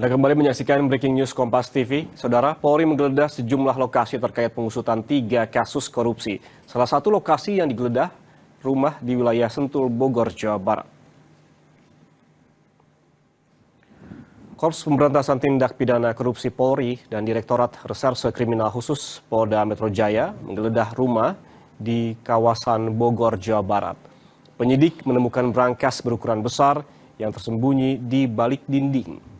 Anda kembali menyaksikan Breaking News Kompas TV. Saudara, Polri menggeledah sejumlah lokasi terkait pengusutan 3 kasus korupsi. Salah satu lokasi yang digeledah, rumah di wilayah Sentul, Bogor, Jawa Barat. Korps Pemberantasan Tindak Pidana Korupsi Polri dan Direktorat Reserse Kriminal Khusus Polda Metro Jaya menggeledah rumah di kawasan Bogor, Jawa Barat. Penyidik menemukan brankas berukuran besar yang tersembunyi di balik dinding.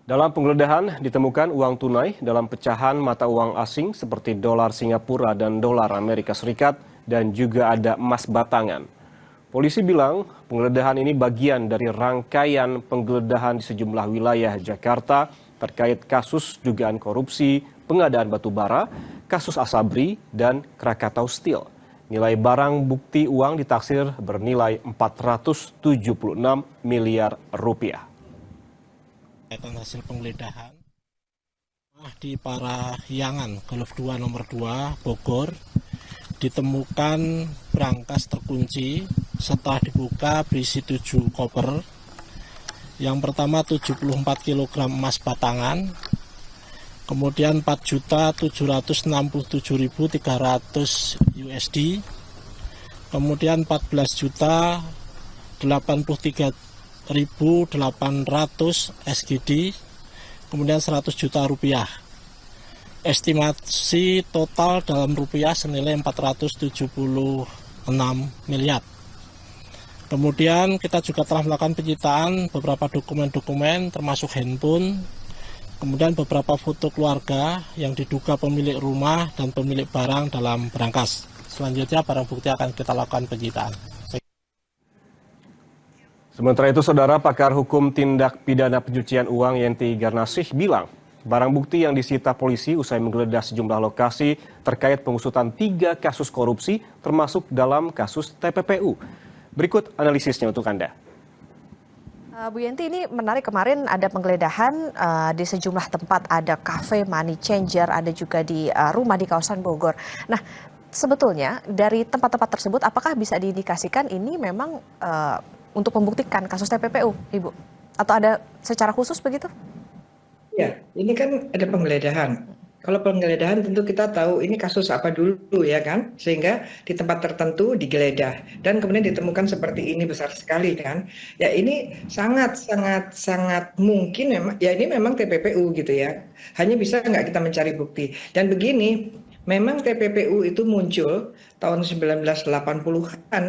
Dalam penggeledahan ditemukan uang tunai dalam pecahan mata uang asing seperti dolar Singapura dan dolar Amerika Serikat dan juga ada emas batangan. Polisi bilang penggeledahan ini bagian dari rangkaian penggeledahan di sejumlah wilayah Jakarta terkait kasus dugaan korupsi, pengadaan batu bara, kasus Asabri, dan Krakatau Steel. Nilai barang bukti uang ditaksir bernilai 476 miliar rupiah. Hasil penggeledahan di Parahyangan Golf 2 nomor 2 Bogor ditemukan brankas terkunci. Setelah dibuka berisi 7 koper. Yang pertama 74 kg emas batangan, kemudian 4.767.300 USD, kemudian 14.083.800 SGD, kemudian 100 juta rupiah. Estimasi total dalam rupiah senilai 476 miliar. Kemudian kita juga telah melakukan penyitaan beberapa dokumen-dokumen termasuk handphone, kemudian beberapa foto keluarga yang diduga pemilik rumah dan pemilik barang dalam brankas. Selanjutnya barang bukti akan kita lakukan penyitaan. Sementara itu, Saudara, pakar hukum tindak pidana pencucian uang Yenti Garnasih bilang barang bukti yang disita polisi usai menggeledah sejumlah lokasi terkait pengusutan 3 kasus korupsi termasuk dalam kasus TPPU. Berikut analisisnya untuk Anda. Bu Yenti, ini menarik, kemarin ada penggeledahan di sejumlah tempat, ada cafe money changer, ada juga di rumah di kawasan Bogor. Nah, sebetulnya dari tempat-tempat tersebut apakah bisa diindikasikan ini memang untuk membuktikan kasus TPPU, Ibu? Atau ada secara khusus begitu? Ya, ini kan ada penggeledahan. Kalau penggeledahan tentu kita tahu ini kasus apa dulu ya kan, sehingga di tempat tertentu digeledah dan kemudian ditemukan seperti ini besar sekali kan. Ya ini sangat mungkin memang ya ini memang TPPU gitu ya. Hanya bisa nggak kita mencari bukti. Dan begini, memang TPPU itu muncul tahun 1980-an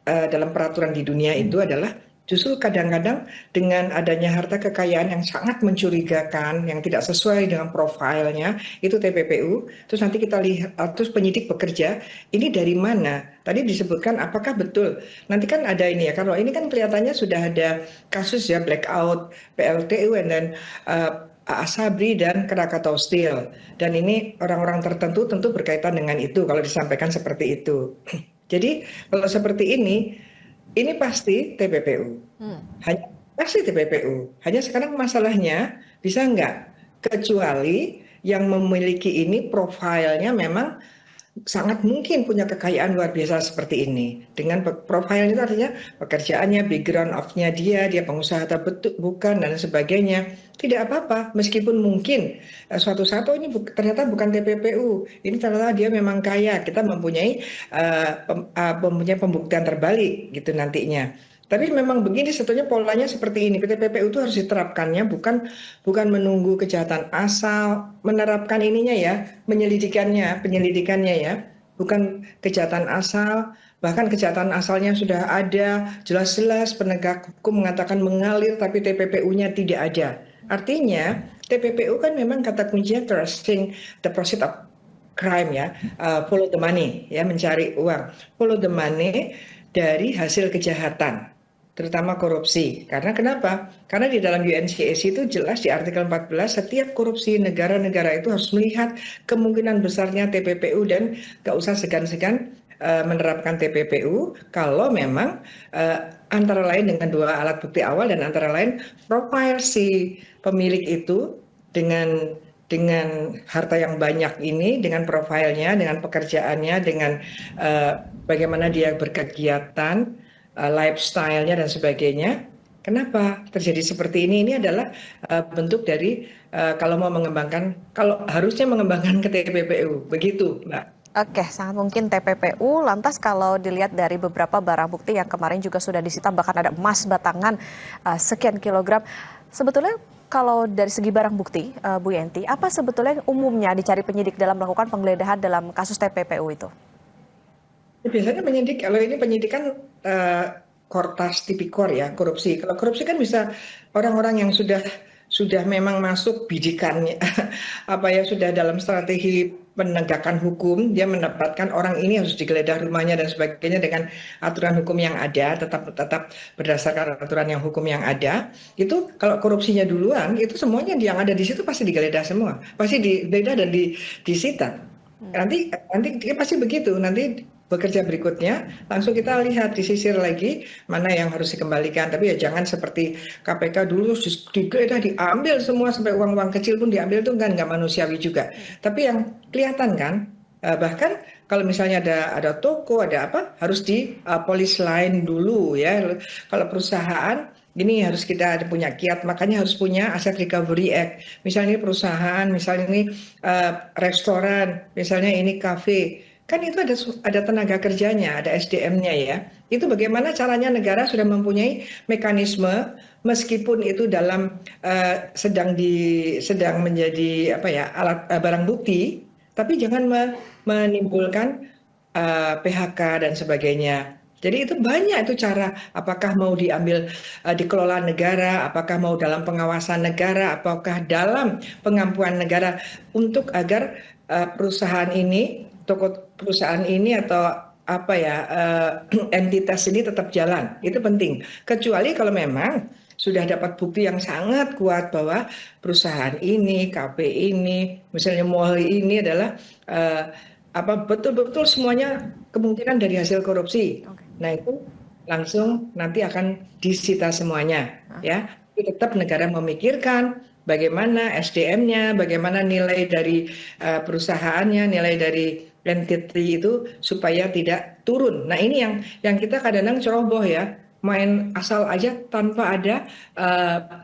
dalam peraturan di dunia itu adalah justru kadang-kadang dengan adanya harta kekayaan yang sangat mencurigakan, yang tidak sesuai dengan profilnya, itu TPPU. Terus nanti kita lihat, terus penyidik bekerja, ini dari mana? Tadi disebutkan apakah betul? Nanti kan ada ini ya, kalau ini kan kelihatannya sudah ada kasus ya, blackout, PLTU, dan Asabri dan Krakatau Steel. Dan ini orang-orang tertentu tentu berkaitan dengan itu kalau disampaikan seperti itu. Jadi kalau seperti ini pasti TPPU, hanya pasti TPPU. Hanya sekarang masalahnya bisa nggak, kecuali yang memiliki ini profilnya memang sangat mungkin punya kekayaan luar biasa seperti ini. Dengan profil itu artinya pekerjaannya, background of-nya dia pengusaha atau bukan dan sebagainya. Tidak apa-apa, meskipun mungkin suatu saat ini ternyata bukan TPPU. Ini ternyata dia memang kaya. Kita mempunyai pembuktian terbalik gitu nantinya. Tapi memang begini, sebetulnya polanya seperti ini. TPPU itu harus diterapkannya, bukan menunggu kejahatan asal, menerapkan ininya ya, penyelidikannya ya, bukan kejahatan asal, bahkan kejahatan asalnya sudah ada, jelas-jelas penegak hukum mengatakan mengalir, tapi TPPU-nya tidak ada. Artinya TPPU kan memang kata kuncinya tracing the proceeds of crime ya, follow the money ya, mencari uang, follow the money dari hasil kejahatan, terutama korupsi. Karena kenapa? Karena di dalam UNCAC itu jelas di artikel 14, setiap korupsi negara-negara itu harus melihat kemungkinan besarnya TPPU dan gak usah segan-segan menerapkan TPPU kalau memang antara lain dengan 2 alat bukti awal dan antara lain profil si pemilik itu dengan dengan harta yang banyak ini, dengan profilnya, dengan pekerjaannya, dengan bagaimana dia berkegiatan, lifestyle-nya dan sebagainya. Kenapa terjadi seperti ini? Ini adalah bentuk dari kalau mau mengembangkan, kalau harusnya mengembangkan ke TPPU, begitu, Mbak. Oke, sangat mungkin TPPU. Lantas kalau dilihat dari beberapa barang bukti yang kemarin juga sudah disita, bahkan ada emas batangan sekian kilogram. Sebetulnya kalau dari segi barang bukti, Bu Yenti, apa sebetulnya yang umumnya dicari penyidik dalam melakukan penggeledahan dalam kasus TPPU itu? Biasanya penyidik, kalau ini penyidikan Kortas Tipikor ya, korupsi. Kalau korupsi kan bisa orang-orang yang sudah memang masuk bidikannya, apa ya, sudah dalam strategi penegakan hukum, dia mendapatkan orang ini harus digeledah rumahnya dan sebagainya dengan aturan hukum yang ada, tetap berdasarkan aturan yang hukum yang ada. Itu kalau korupsinya duluan, itu semuanya yang ada di situ pasti digeledah semua, pasti digeledah dan disita. Nanti dia pasti begitu. Nanti bekerja berikutnya langsung kita lihat, disisir lagi mana yang harus dikembalikan. Tapi ya jangan seperti KPK dulu digeledah, diambil semua sampai uang-uang kecil pun diambil, tuh kan nggak manusiawi juga. Tapi yang kelihatan kan, bahkan kalau misalnya ada toko, ada apa, harus di polis line dulu ya. Kalau perusahaan ini harus kita punya kiat, makanya harus punya Asset Recovery Act. Misalnya ini perusahaan, misalnya ini restoran, misalnya ini kafe. Kan itu ada tenaga kerjanya, ada SDM-nya ya. Itu bagaimana caranya negara sudah mempunyai mekanisme, meskipun itu dalam sedang menjadi apa ya, alat barang bukti, tapi jangan menimbulkan PHK dan sebagainya. Jadi itu banyak itu cara, apakah mau diambil dikelola negara, apakah mau dalam pengawasan negara, apakah dalam pengampuan negara, untuk agar perusahaan ini, toko perusahaan ini atau apa ya, entitas ini tetap jalan. Itu penting. Kecuali kalau memang sudah dapat bukti yang sangat kuat bahwa perusahaan ini, KP ini, misalnya mall ini adalah betul-betul semuanya kemungkinan dari hasil korupsi. Nah itu langsung nanti akan disita semuanya, ya. Tapi tetap negara memikirkan bagaimana SDM-nya, bagaimana nilai dari perusahaannya, nilai dari entity itu supaya tidak turun. Nah ini yang kita kadang-kadang ceroboh ya, main asal aja tanpa ada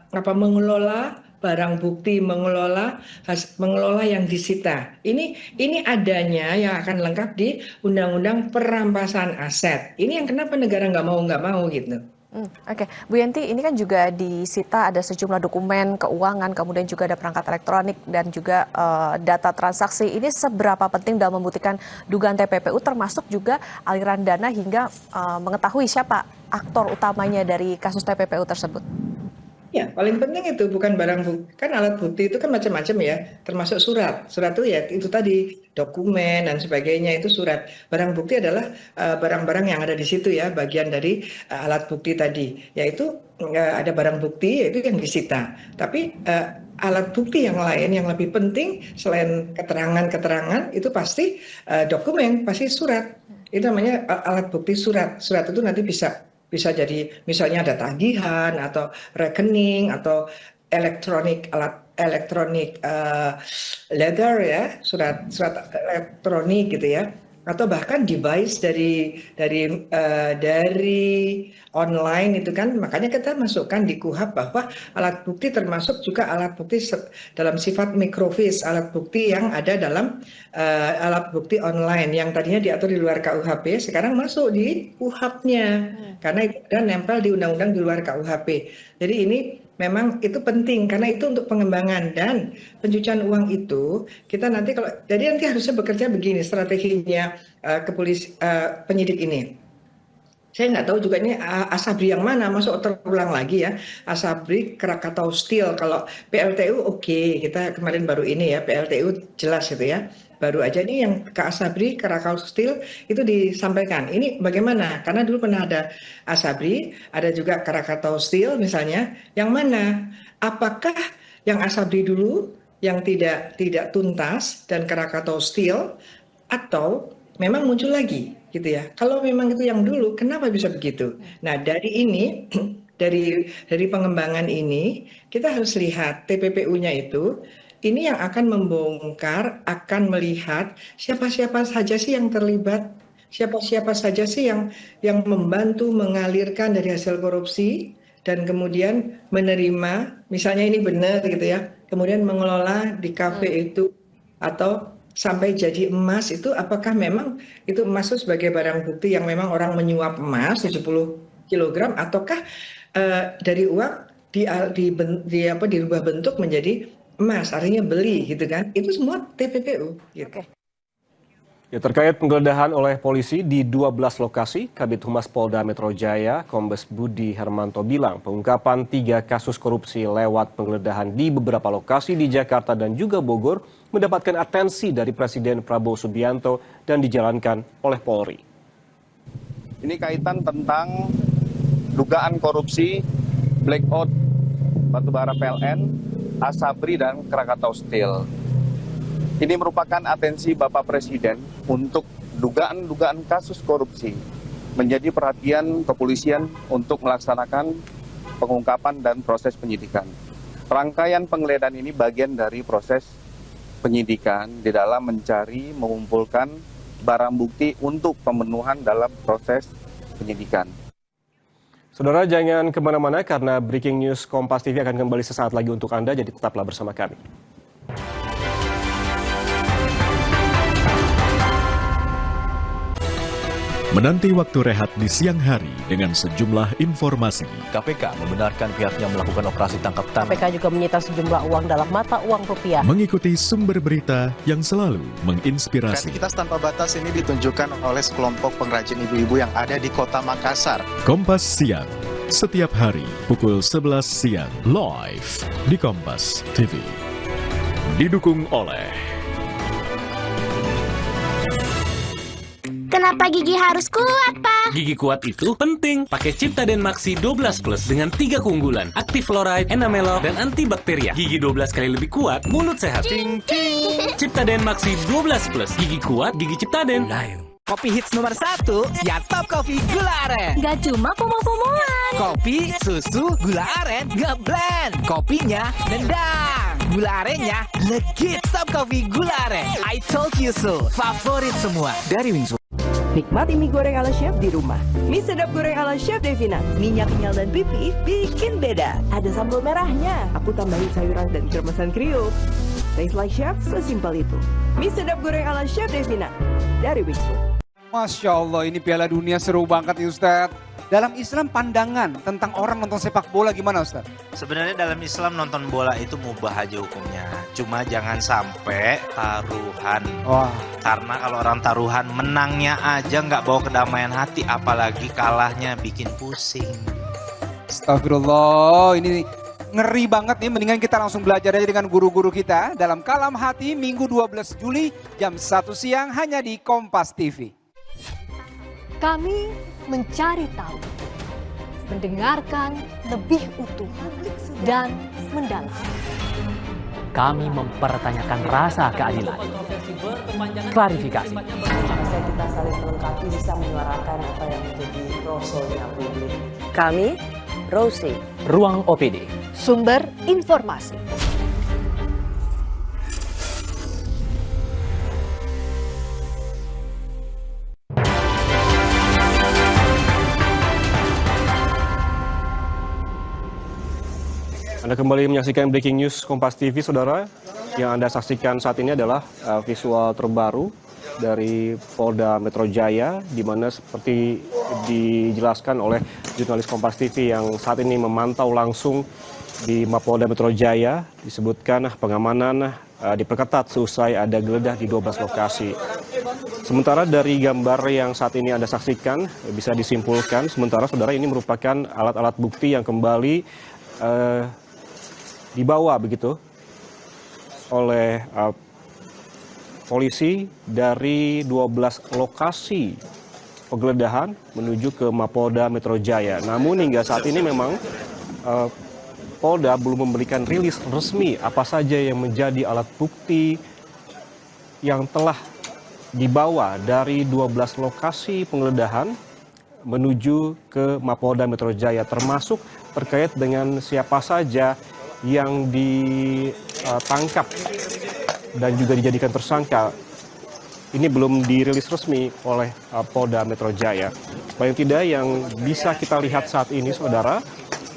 mengelola barang bukti, mengelola yang disita. Ini adanya yang akan lengkap di Undang-Undang Perampasan Aset. Ini yang kenapa negara nggak mau gitu. Oke, Bu Yenti, ini kan juga disita ada sejumlah dokumen keuangan, kemudian juga ada perangkat elektronik dan juga data transaksi. Ini seberapa penting dalam membuktikan dugaan TPPU, termasuk juga aliran dana hingga mengetahui siapa aktor utamanya dari kasus TPPU tersebut? Ya, paling penting itu bukan barang bukti. Kan alat bukti itu kan macam-macam ya, termasuk surat. Surat itu ya itu tadi, dokumen dan sebagainya, itu surat. Barang bukti adalah barang-barang yang ada di situ ya, bagian dari alat bukti tadi. Yaitu ada barang bukti, yaitu yang disita. Tapi alat bukti yang lain yang lebih penting selain keterangan-keterangan itu pasti dokumen, pasti surat. Itu namanya alat bukti surat. Surat itu nanti bisa jadi misalnya ada tagihan atau rekening atau alat elektronik letter ya, surat elektronik gitu ya, atau bahkan device dari online itu kan. Makanya kita masukkan di KUHP bahwa alat bukti termasuk juga alat bukti dalam sifat mikrofis, alat bukti yang ada dalam alat bukti online yang tadinya diatur di luar KUHP sekarang masuk di KUHP-nya karena itu ada nempel di undang-undang di luar KUHP. Jadi ini memang itu penting karena itu untuk pengembangan dan pencucian uang itu kita nanti jadi nanti harusnya bekerja begini strateginya penyidik ini. Saya nggak tahu juga ini Asabri yang mana, masuk terulang lagi ya. Asabri, Krakatau Steel, kalau PLTU oke, kita kemarin baru ini ya, PLTU jelas gitu ya. Baru aja ini yang ke Asabri, Krakatau Steel itu disampaikan. Ini bagaimana? Karena dulu pernah ada Asabri, ada juga Krakatau Steel misalnya. Yang mana? Apakah yang Asabri dulu yang tidak tuntas dan Krakatau Steel, atau memang muncul lagi gitu ya. Kalau memang itu yang dulu, kenapa bisa begitu? Nah, dari ini dari pengembangan ini kita harus lihat TPPU-nya itu ini yang akan membongkar, akan melihat siapa-siapa saja sih yang terlibat, siapa-siapa saja sih yang membantu mengalirkan dari hasil korupsi dan kemudian menerima, misalnya ini benar gitu ya, kemudian mengelola di kafe itu atau sampai jadi emas itu, apakah memang itu emas itu sebagai barang bukti yang memang orang menyuap emas 70 kg ataukah dari uang dirubah bentuk menjadi emas, artinya beli gitu kan, itu semua TPPU gitu. Ya, terkait penggeledahan oleh polisi di 12 lokasi, Kabid Humas Polda Metro Jaya, Kombes Budi Hermanto bilang pengungkapan 3 kasus korupsi lewat penggeledahan di beberapa lokasi di Jakarta dan juga Bogor mendapatkan atensi dari Presiden Prabowo Subianto dan dijalankan oleh Polri. Ini kaitan tentang dugaan korupsi blackout batubara PLN, Asabri, dan Krakatau Steel. Ini merupakan atensi Bapak Presiden untuk dugaan-dugaan kasus korupsi menjadi perhatian kepolisian untuk melaksanakan pengungkapan dan proses penyidikan. Rangkaian penggeledahan ini bagian dari proses penyidikan di dalam mencari, mengumpulkan barang bukti untuk pemenuhan dalam proses penyidikan. Saudara, jangan kemana-mana karena Breaking News Kompas TV akan kembali sesaat lagi untuk Anda, jadi tetaplah bersama kami. Menanti waktu rehat di siang hari dengan sejumlah informasi. KPK membenarkan pihaknya melakukan operasi tangkap tangan. KPK juga menyita sejumlah uang dalam mata uang rupiah. Mengikuti sumber berita yang selalu menginspirasi. Kreativitas tanpa batas ini ditunjukkan oleh sekelompok pengrajin ibu-ibu yang ada di Kota Makassar. Kompas Siang, setiap hari pukul 11 siang, live di Kompas TV. Didukung oleh Kenapa gigi harus kuat, Pak? Gigi kuat itu penting. Pakai Ciptaden Maxi 12 Plus dengan 3 keunggulan. Aktif fluoride, enamelok, dan antibakteria. Gigi 12 kali lebih kuat, mulut sehat. Cing, cing. Ciptaden Maxi 12 Plus. Gigi kuat, gigi Ciptaden. Kopi hits nomor 1, ya Top Coffee Gula Aren. Gak cuma pomo-pomoan. Kopi, susu, gula aren, nge-blend. Kopinya nendang. Gula arennya legit. Top Coffee Gula Aren. I told you so. Favorit semua dari Wingsu. Nikmati mie goreng ala chef di rumah. Mie sedap goreng ala Chef Devina. Minyak kenyal dan pipih bikin beda. Ada sambal merahnya. Aku tambahin sayuran dan kremesan Krio. Taste like chef, sesimpel itu. Mie sedap goreng ala Chef Devina dari Wingsu. Masya Allah, ini Piala Dunia seru banget ya Ustadz. Dalam Islam pandangan tentang orang nonton sepak bola gimana Ustadz? Sebenarnya dalam Islam nonton bola itu mubah aja hukumnya. Cuma jangan sampai taruhan. Wah. Karena kalau orang taruhan menangnya aja nggak bawa kedamaian hati. Apalagi kalahnya bikin pusing. Astagfirullah, ini ngeri banget nih. Mendingan kita langsung belajar aja dengan guru-guru kita. Dalam Kalam Hati Minggu 12 Juli jam 1 siang hanya di Kompas TV. Kami mencari tahu, mendengarkan lebih utuh dan mendalam. Kami mempertanyakan rasa keadilan. Klarifikasi. Kita saling melengkapi, bisa menyuarakan apa yang menjadi rasulnya publik. Kami, Rosi. Ruang OPD. Sumber informasi. Anda kembali menyaksikan Breaking News Kompas TV, Saudara. Yang Anda saksikan saat ini adalah visual terbaru dari Polda Metro Jaya, di mana seperti dijelaskan oleh jurnalis Kompas TV yang saat ini memantau langsung di Mapolda Metro Jaya, disebutkan pengamanan diperketat seusai ada geledah di 12 lokasi. Sementara dari gambar yang saat ini Anda saksikan, bisa disimpulkan sementara Saudara ini merupakan alat-alat bukti yang kembali dibawa begitu oleh polisi dari 12 lokasi penggeledahan menuju ke Mapolda Metro Jaya. Namun hingga saat ini memang Polda belum memberikan rilis resmi apa saja yang menjadi alat bukti yang telah dibawa dari 12 lokasi penggeledahan menuju ke Mapolda Metro Jaya, termasuk terkait dengan siapa saja yang ditangkap dan juga dijadikan tersangka. Ini belum dirilis resmi oleh Polda Metro Jaya. Paling tidak yang bisa kita lihat saat ini, saudara,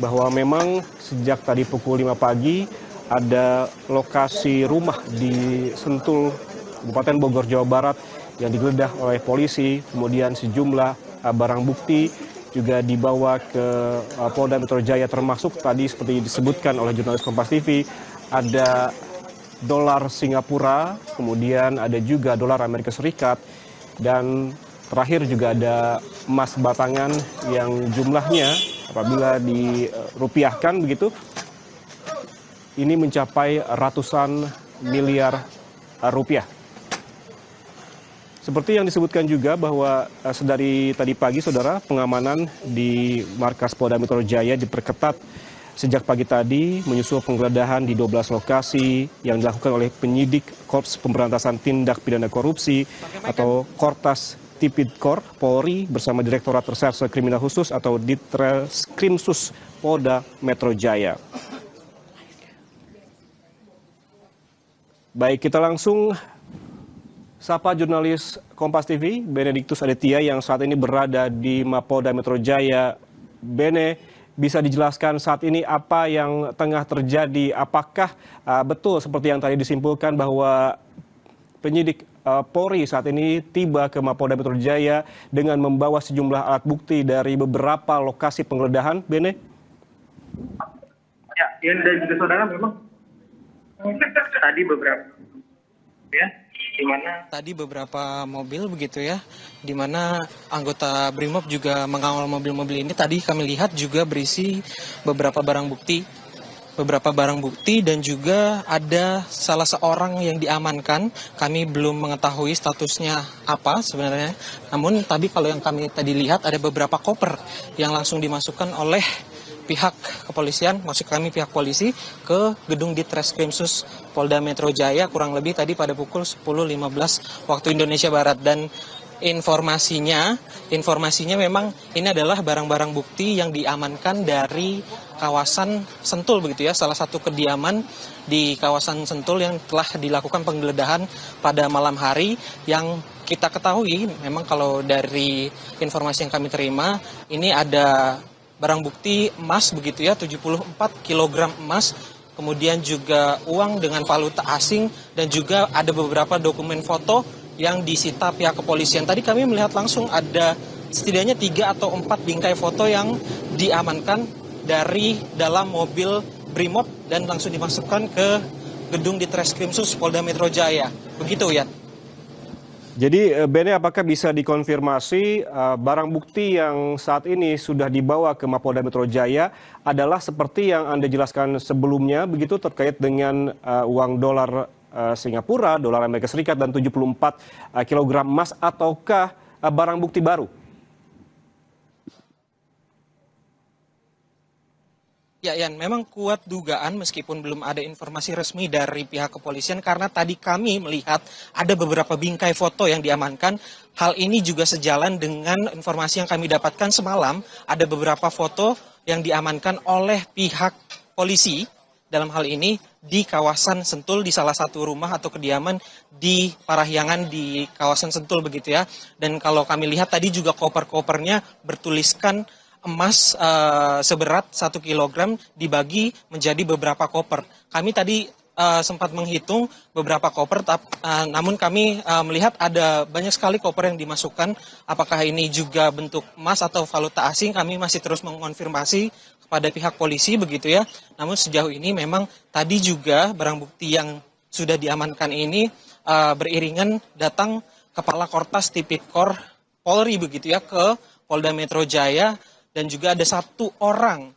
bahwa memang sejak tadi pukul 5 pagi ada lokasi rumah di Sentul, Kabupaten Bogor, Jawa Barat yang digeledah oleh polisi, kemudian sejumlah barang bukti juga dibawa ke Polda Metro Jaya, termasuk tadi seperti disebutkan oleh jurnalis Kompas TV, ada dolar Singapura, kemudian ada juga dolar Amerika Serikat, dan terakhir juga ada emas batangan yang jumlahnya apabila dirupiahkan begitu, ini mencapai ratusan miliar rupiah. Seperti yang disebutkan juga bahwa sedari tadi pagi, saudara, pengamanan di markas Polda Metro Jaya diperketat sejak pagi tadi, menyusul penggeledahan di 12 lokasi yang dilakukan oleh penyidik Korps Pemberantasan Tindak Pidana Korupsi atau Kortas Tipidkor Polri bersama Direktorat Reserse Kriminal Khusus atau Ditreskrimsus Polda Metro Jaya. Baik, kita langsung sapa jurnalis Kompas TV, Benediktus Aditya yang saat ini berada di Mapolda Metro Jaya. Bene, bisa dijelaskan saat ini apa yang tengah terjadi? Apakah betul seperti yang tadi disimpulkan bahwa penyidik Polri saat ini tiba ke Mapolda Metro Jaya dengan membawa sejumlah alat bukti dari beberapa lokasi penggeledahan, Bene? Ya, dan juga saudara memang tadi beberapa di mana tadi beberapa mobil begitu ya, di mana anggota Brimob juga mengawal mobil-mobil ini. Tadi kami lihat juga berisi beberapa barang bukti dan juga ada salah seorang yang diamankan. Kami belum mengetahui statusnya apa sebenarnya. Namun tadi kalau yang kami tadi lihat ada beberapa koper yang langsung dimasukkan oleh pihak kepolisian, maksud kami pihak polisi, ke gedung Ditreskrimsus Polda Metro Jaya kurang lebih tadi pada pukul 10.15 waktu Indonesia Barat. Dan informasinya memang ini adalah barang-barang bukti yang diamankan dari kawasan Sentul begitu ya, salah satu kediaman di kawasan Sentul yang telah dilakukan penggeledahan pada malam hari. Yang kita ketahui memang kalau dari informasi yang kami terima, ini ada barang bukti emas begitu ya, 74 kg emas, kemudian juga uang dengan valuta asing, dan juga ada beberapa dokumen foto yang disita pihak kepolisian. Tadi kami melihat langsung ada setidaknya 3 atau 4 bingkai foto yang diamankan dari dalam mobil Brimob dan langsung dimasukkan ke gedung Ditreskrimsus Polda Metro Jaya. Begitu ya. Jadi Bene, apakah bisa dikonfirmasi barang bukti yang saat ini sudah dibawa ke Mapolda Metro Jaya adalah seperti yang Anda jelaskan sebelumnya begitu, terkait dengan uang dolar Singapura, dolar Amerika Serikat, dan 74 kg emas, ataukah barang bukti baru? Ya, Yan, memang kuat dugaan meskipun belum ada informasi resmi dari pihak kepolisian, karena tadi kami melihat ada beberapa bingkai foto yang diamankan. Hal ini juga sejalan dengan informasi yang kami dapatkan semalam, ada beberapa foto yang diamankan oleh pihak polisi dalam hal ini di kawasan Sentul, di salah satu rumah atau kediaman di Parahyangan di kawasan Sentul begitu ya. Dan kalau kami lihat tadi juga koper-kopernya bertuliskan emas seberat 1 kg dibagi menjadi beberapa koper. Kami tadi sempat menghitung beberapa koper, namun kami melihat ada banyak sekali koper yang dimasukkan. Apakah ini juga bentuk emas atau valuta asing, kami masih terus mengonfirmasi kepada pihak polisi begitu ya. Namun sejauh ini memang tadi juga barang bukti yang sudah diamankan ini beriringan datang Kepala Kortas Tipidkor Polri begitu ya ke Polda Metro Jaya. Dan juga ada satu orang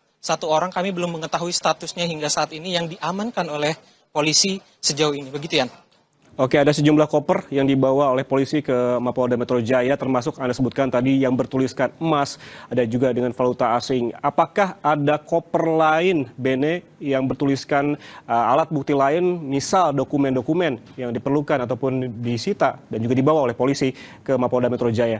kami belum mengetahui statusnya hingga saat ini yang diamankan oleh polisi sejauh ini. Begitu, Yan. Oke, ada sejumlah koper yang dibawa oleh polisi ke Mapolda Metro Jaya, termasuk Anda sebutkan tadi yang bertuliskan emas, ada juga dengan valuta asing. Apakah ada koper lain, Bene, yang bertuliskan alat bukti lain, misal dokumen-dokumen yang diperlukan ataupun disita dan juga dibawa oleh polisi ke Mapolda Metro Jaya?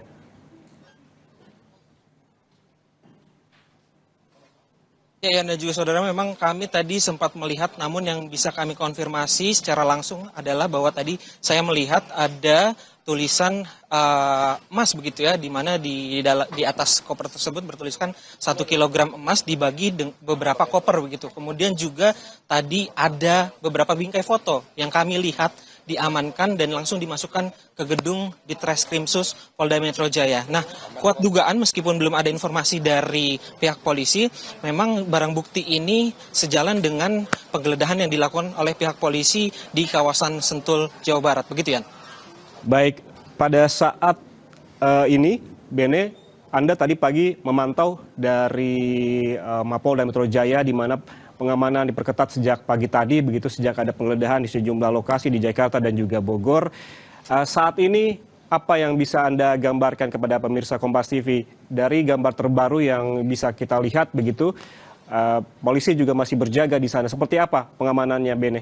Ya, Yan dan juga saudara, memang kami tadi sempat melihat, namun yang bisa kami konfirmasi secara langsung adalah bahwa tadi saya melihat ada tulisan emas begitu ya, di mana di atas koper tersebut bertuliskan 1 kilogram emas dibagi beberapa koper begitu. Kemudian juga tadi ada beberapa bingkai foto yang kami lihat diamankan dan langsung dimasukkan ke gedung Ditreskrimsus Polda Metro Jaya. Nah, kuat dugaan meskipun belum ada informasi dari pihak polisi, memang barang bukti ini sejalan dengan penggeledahan yang dilakukan oleh pihak polisi di kawasan Sentul, Jawa Barat. Begitu, Yan? Baik, pada saat ini, Bene, Anda tadi pagi memantau dari Mapolda Metro Jaya di mana pengamanan diperketat sejak pagi tadi, begitu sejak ada penggeledahan di sejumlah lokasi di Jakarta dan juga Bogor. Saat ini, apa yang bisa Anda gambarkan kepada pemirsa Kompas TV dari gambar terbaru yang bisa kita lihat begitu? Polisi juga masih berjaga di sana. Seperti apa pengamanannya, Bene?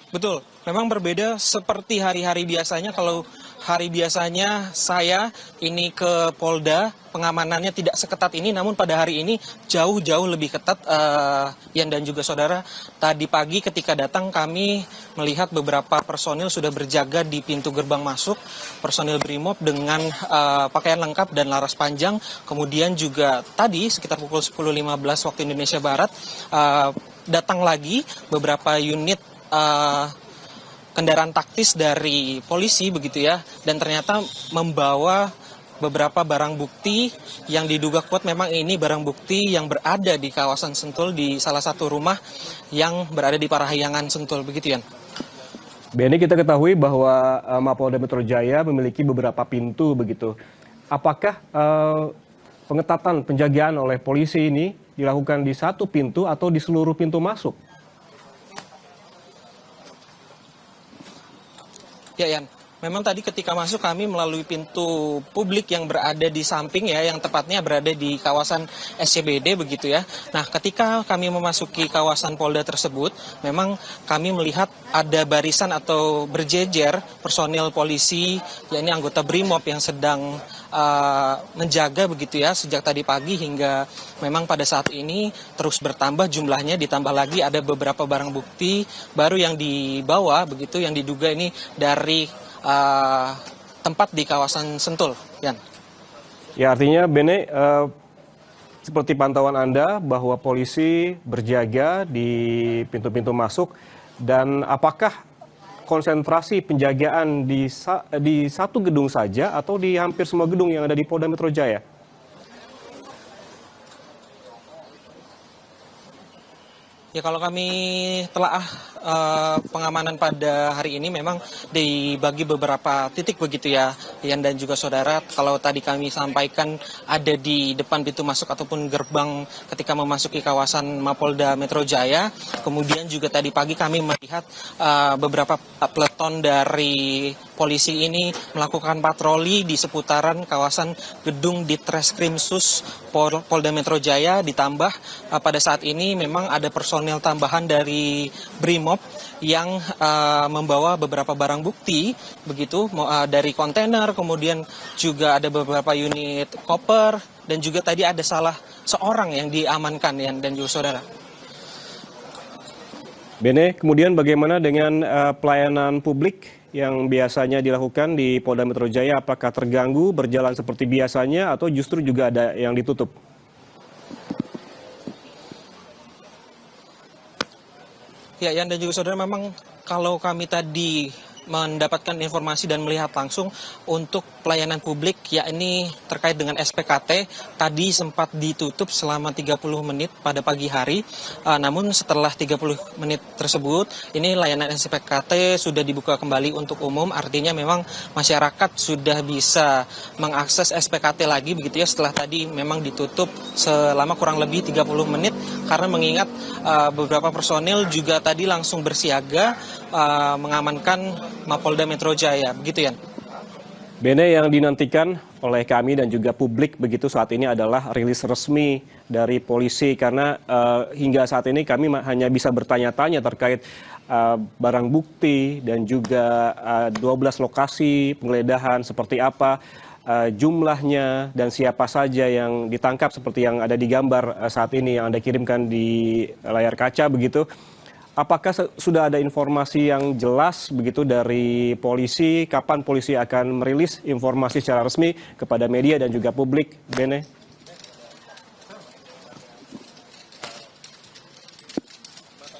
Betul, memang berbeda seperti hari-hari biasanya. Kalau hari biasanya saya ini ke Polda, pengamanannya tidak seketat ini, namun pada hari ini jauh-jauh lebih ketat. Yan dan juga saudara, tadi pagi ketika datang kami melihat beberapa personil sudah berjaga di pintu gerbang masuk, personil Brimob dengan pakaian lengkap dan laras panjang. Kemudian juga tadi sekitar pukul 10.15 waktu Indonesia Barat, datang lagi beberapa unit kendaraan taktis dari polisi begitu ya, dan ternyata membawa beberapa barang bukti yang diduga kuat. Memang ini barang bukti yang berada di kawasan Sentul, di salah satu rumah yang berada di Parahyangan Sentul, begitu ya. Bene, kita ketahui bahwa Mapolda Metro Jaya memiliki beberapa pintu begitu. Apakah pengetatan penjagaan oleh polisi ini dilakukan di satu pintu atau di seluruh pintu masuk? Ya, Yan. Memang tadi ketika masuk kami melalui pintu publik yang berada di samping ya, yang tepatnya berada di kawasan SCBD begitu ya. Nah, ketika kami memasuki kawasan Polda tersebut, memang kami melihat ada barisan atau berjejer personil polisi, yakni anggota Brimob yang sedang menjaga begitu ya sejak tadi pagi hingga memang pada saat ini terus bertambah jumlahnya, ditambah lagi ada beberapa barang bukti baru yang dibawa begitu, yang diduga ini dari tempat di kawasan Sentul, Yan. Ya, artinya Bene, seperti pantauan Anda bahwa polisi berjaga di pintu-pintu masuk, dan apakah konsentrasi penjagaan di satu gedung saja atau di hampir semua gedung yang ada di Polda Metro Jaya? Ya, kalau kami telah pengamanan pada hari ini memang dibagi beberapa titik begitu ya, Yan dan juga saudara. Kalau tadi kami sampaikan ada di depan pintu masuk ataupun gerbang ketika memasuki kawasan Mapolda Metro Jaya. Kemudian juga tadi pagi kami melihat beberapa peleton dari polisi ini melakukan patroli di seputaran kawasan gedung Ditreskrimsus Polda Metro Jaya. Ditambah pada saat ini memang ada personel tambahan dari Brimob yang membawa beberapa barang bukti begitu dari kontainer, kemudian juga ada beberapa unit koper, dan juga tadi ada salah seorang yang diamankan ya, dan juga saudara. Bene, kemudian bagaimana dengan pelayanan publik yang biasanya dilakukan di Polda Metro Jaya? Apakah terganggu, berjalan seperti biasanya, atau justru juga ada yang ditutup? Ya, Yan dan juga saudara, memang kalau kami tadi mendapatkan informasi dan melihat langsung untuk pelayanan publik, yakni terkait dengan SPKT, tadi sempat ditutup selama 30 menit pada pagi hari. Namun setelah 30 menit tersebut, ini layanan SPKT sudah dibuka kembali untuk umum. Artinya memang masyarakat sudah bisa mengakses SPKT lagi begitu ya, setelah tadi memang ditutup selama kurang lebih 30 menit karena mengingat beberapa personil juga tadi langsung bersiaga mengamankan Mapolda Metro Jaya, begitu ya. Bene, yang dinantikan oleh kami dan juga publik begitu saat ini adalah rilis resmi dari polisi, karena hingga saat ini kami hanya bisa bertanya-tanya terkait barang bukti dan juga 12 lokasi penggeledahan seperti apa. jumlahnya dan siapa saja yang ditangkap seperti yang ada di gambar saat ini yang Anda kirimkan di layar kaca begitu. Apakah sudah ada informasi yang jelas begitu dari polisi, kapan polisi akan merilis informasi secara resmi kepada media dan juga publik, Bene?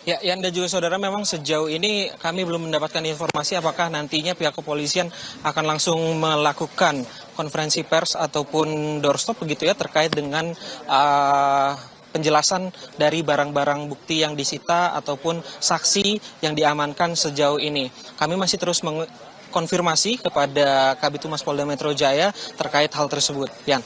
Ya, Yan dan juga saudara, memang sejauh ini kami belum mendapatkan informasi apakah nantinya pihak kepolisian akan langsung melakukan konferensi pers ataupun doorstop begitu ya terkait dengan penjelasan dari barang-barang bukti yang disita ataupun saksi yang diamankan sejauh ini. Kami masih terus mengkonfirmasi kepada Kabid Humas Polda Metro Jaya terkait hal tersebut. Yan.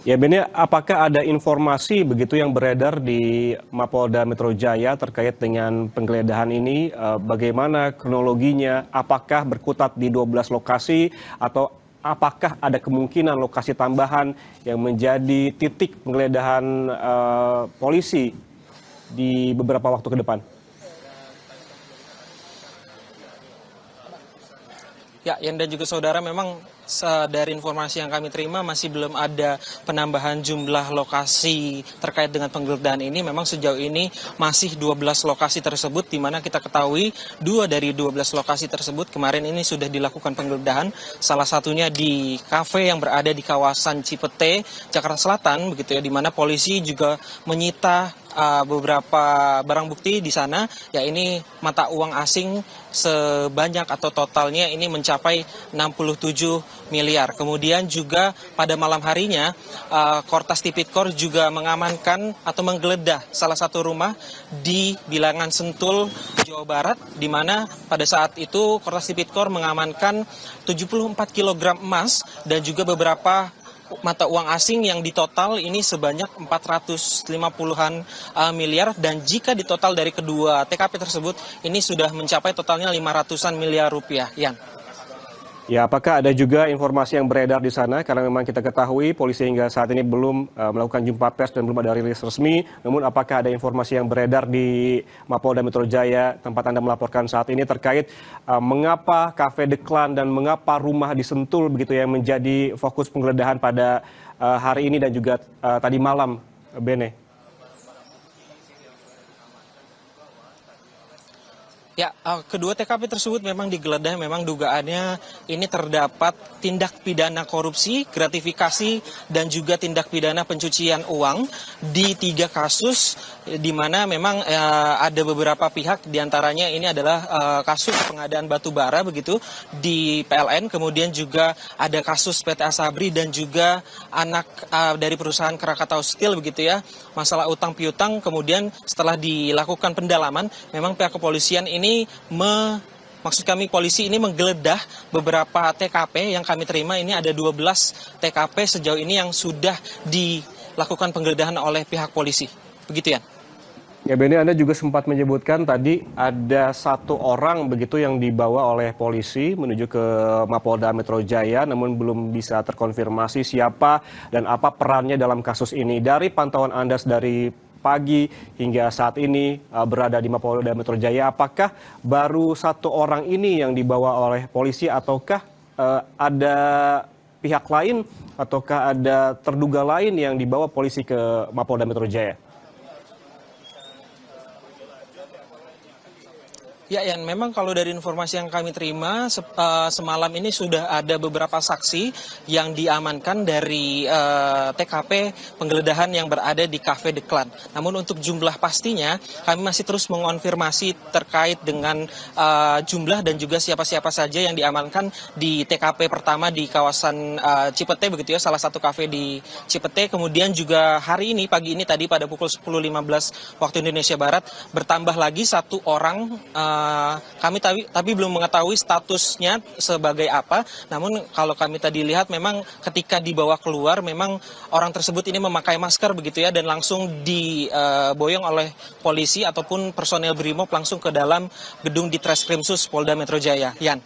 Ya Bene, apakah ada informasi begitu yang beredar di Mapolda Metro Jaya terkait dengan penggeledahan ini? Bagaimana kronologinya? Apakah berkutat di 12 lokasi atau apakah ada kemungkinan lokasi tambahan yang menjadi titik penggeledahan polisi di beberapa waktu ke depan? Ya, Yan dan juga saudara, memang dari informasi yang kami terima masih belum ada penambahan jumlah lokasi terkait dengan penggeledahan ini. Memang sejauh ini masih 12 lokasi tersebut, di mana kita ketahui 2 dari 12 lokasi tersebut kemarin ini sudah dilakukan penggeledahan. Salah satunya di kafe yang berada di kawasan Cipete, Jakarta Selatan, begitu ya, di mana polisi juga menyita beberapa barang bukti di sana, ya ini mata uang asing sebanyak atau totalnya ini mencapai 67 miliar. Kemudian juga pada malam harinya Kortas Tipikor juga mengamankan atau menggeledah salah satu rumah di Bilangan Sentul, Jawa Barat, di mana pada saat itu Kortas Tipikor mengamankan 74 kg emas dan juga beberapa mata uang asing yang ditotal ini sebanyak 450-an miliar, dan jika ditotal dari kedua TKP tersebut ini sudah mencapai totalnya 500-an miliar rupiah. Yan. Ya, apakah ada juga informasi yang beredar di sana? Karena memang kita ketahui polisi hingga saat ini belum melakukan jumpa pers dan belum ada rilis resmi. Namun apakah ada informasi yang beredar di Mapolda Metro Jaya tempat Anda melaporkan saat ini terkait mengapa Cafe The Clan dan mengapa rumah di Sentul begitu yang menjadi fokus penggeledahan pada hari ini dan juga tadi malam, Bene? Ya, kedua TKP tersebut memang digeledah, memang dugaannya ini terdapat tindak pidana korupsi, gratifikasi, dan juga tindak pidana pencucian uang di 3 kasus, di mana memang ada beberapa pihak, diantaranya ini adalah kasus pengadaan batu bara begitu di PLN, kemudian juga ada kasus PT Asabri dan juga anak dari perusahaan Krakatau Steel begitu ya, masalah utang piutang. Kemudian setelah dilakukan pendalaman, memang pihak kepolisian ini maksud kami polisi ini menggeledah beberapa TKP yang kami terima. Ini ada 12 TKP sejauh ini yang sudah dilakukan penggeledahan oleh pihak polisi. Begitu ya. Ya Beni, Anda juga sempat menyebutkan tadi ada 1 orang begitu yang dibawa oleh polisi menuju ke Mapolda Metro Jaya, namun belum bisa terkonfirmasi siapa dan apa perannya dalam kasus ini. Dari pantauan Anda dari pagi hingga saat ini berada di Mapolda Metro Jaya, apakah baru 1 orang ini yang dibawa oleh polisi ataukah ada pihak lain ataukah ada terduga lain yang dibawa polisi ke Mapolda Metro Jaya? Ya, Yan, memang kalau dari informasi yang kami terima, semalam ini sudah ada beberapa saksi yang diamankan dari TKP penggeledahan yang berada di Cafe The Clan. Namun untuk jumlah pastinya, kami masih terus mengonfirmasi terkait dengan jumlah dan juga siapa-siapa saja yang diamankan di TKP pertama di kawasan Cipete, begitu ya, salah satu kafe di Cipete. Kemudian juga hari ini, pagi ini tadi pada pukul 10.15 waktu Indonesia Barat, bertambah lagi 1 orang. Kami tapi belum mengetahui statusnya sebagai apa. Namun kalau kami tadi lihat, memang ketika dibawa keluar, memang orang tersebut ini memakai masker begitu ya, dan langsung diboyong oleh polisi ataupun personel Brimob langsung ke dalam gedung di Treskrimsus Polda Metro Jaya. Yan.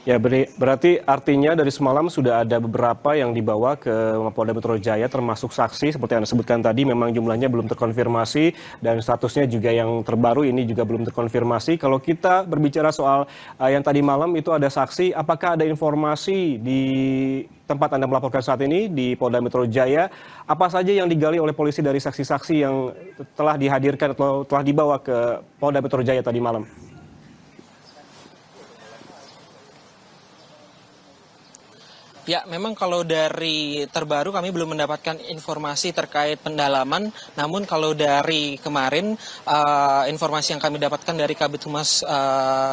Ya, berarti artinya dari semalam sudah ada beberapa yang dibawa ke Mapolda Metro Jaya termasuk saksi seperti Anda sebutkan tadi, memang jumlahnya belum terkonfirmasi dan statusnya juga yang terbaru ini juga belum terkonfirmasi. Kalau kita berbicara soal yang tadi malam itu ada saksi, apakah ada informasi di tempat Anda melaporkan saat ini di Polda Metro Jaya, apa saja yang digali oleh polisi dari saksi-saksi yang telah dihadirkan atau telah dibawa ke Polda Metro Jaya tadi malam? Ya, memang kalau dari terbaru kami belum mendapatkan informasi terkait pendalaman. Namun kalau dari kemarin, informasi yang kami dapatkan dari Kabid Humas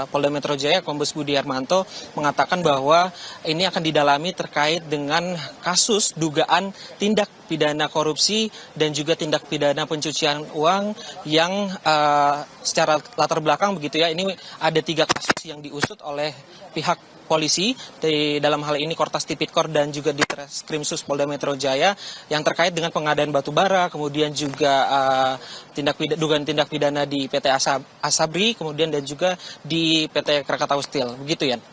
Polda Metro Jaya, Kombes Budi Harmanto, mengatakan bahwa ini akan didalami terkait dengan kasus dugaan tindak pidana korupsi dan juga tindak pidana pencucian uang yang secara latar belakang begitu ya, ini ada 3 kasus yang diusut oleh pihak polisi, dalam hal ini Kortas Tipikor dan juga Ditreskrimsus Polda Metro Jaya yang terkait dengan pengadaan batu bara, kemudian juga dugaan tindak pidana di PT Asabri, kemudian dan juga di PT Krakatau Steel. Begitu, Yan.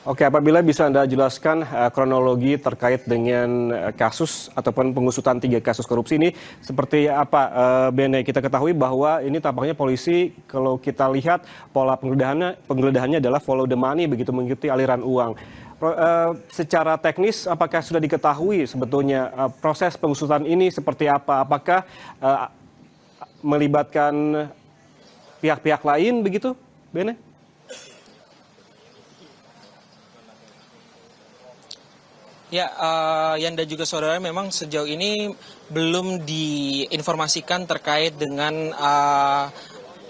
Oke, apabila bisa Anda jelaskan kronologi terkait dengan kasus ataupun pengusutan 3 kasus korupsi ini seperti apa, Bene? Kita ketahui bahwa ini tampaknya polisi kalau kita lihat pola penggeledahannya adalah follow the money, begitu mengikuti aliran uang. Secara teknis apakah sudah diketahui sebetulnya proses pengusutan ini seperti apa? Apakah melibatkan pihak-pihak lain begitu, Bene? Ya, Yan dan juga saudara, memang sejauh ini belum diinformasikan terkait dengan